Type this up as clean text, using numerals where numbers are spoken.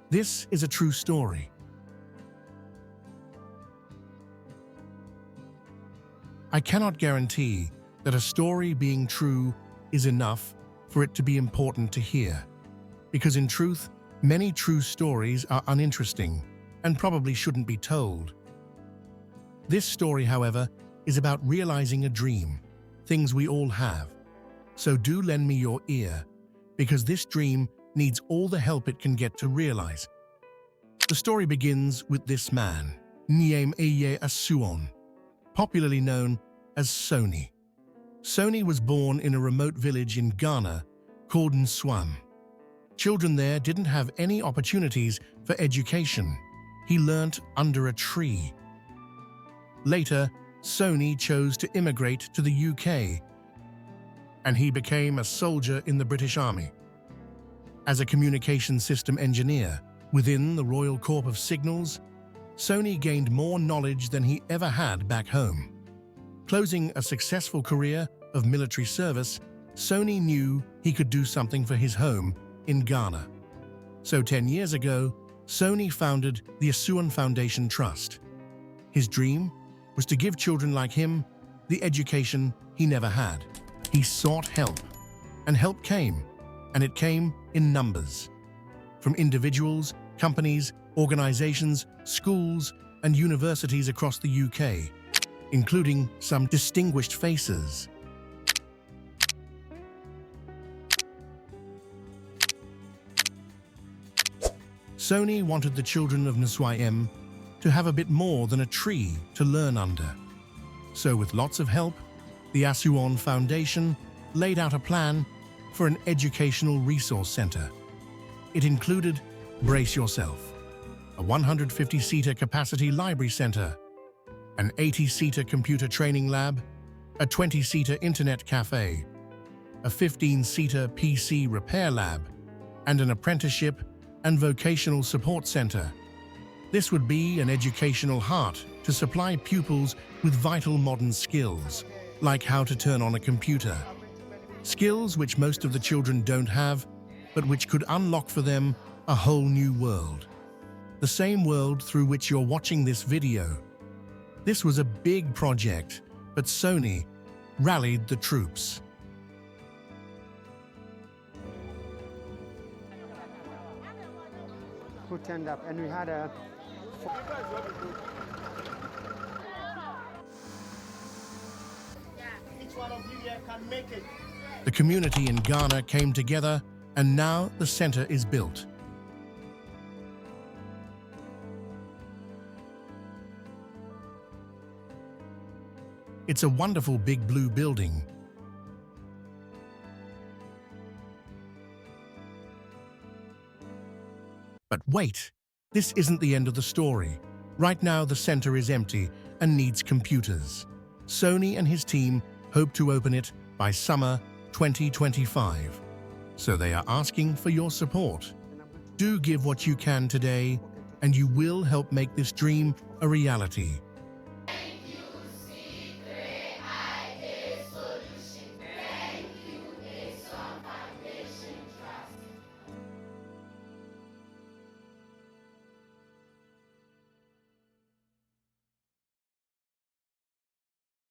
This is a true story. I cannot guarantee that a story being true is enough for it to be important to hear, because in truth, many true stories are uninteresting and probably shouldn't be told. This story, however, is about realizing a dream, things we all have. So do lend me your ear, because this dream needs all the help it can get to realize. The story begins with this man, Nsuaem, popularly known as Sony. Sony was born in a remote village in Ghana called Nsuaem. Children there didn't have any opportunities for education. He learnt under a tree. Later, Sony chose to immigrate to the UK, and he became a soldier in the British Army. As a communication system engineer within the Royal Corps of Signals, Sony gained more knowledge than he ever had back home. Closing a successful career of military service, Sony knew he could do something for his home in Ghana. So 10 years ago, Sony founded the Nsuaem Foundation Trust. His dream was to give children like him the education he never had. He sought help, and help came, and it came in numbers. From individuals, companies, organizations, schools, and universities across the UK, including some distinguished faces. Sony wanted the children of Nsuaem to have a bit more than a tree to learn under. So with lots of help, the Nsuaem Foundation laid out a plan for an educational resource center. It included, brace yourself, a 150-seater capacity library center, an 80-seater computer training lab, a 20-seater internet cafe, a 15-seater PC repair lab, and an apprenticeship and vocational support center. This would be an educational heart to supply pupils with vital modern skills, like how to turn on a computer. Skills which most of the children don't have, but which could unlock for them a whole new world. The same world through which you're watching this video. This was a big project, but Sony rallied the troops. Who turned up, and we had a... Each one of you here can make it. The community in Ghana came together, and now the center is built. It's a wonderful big blue building. But wait, this isn't the end of the story. Right now the center is empty and needs computers. Sony and his team hope to open it by summer 2025. So they are asking for your support. Do give what you can today, and you will help make this dream a reality.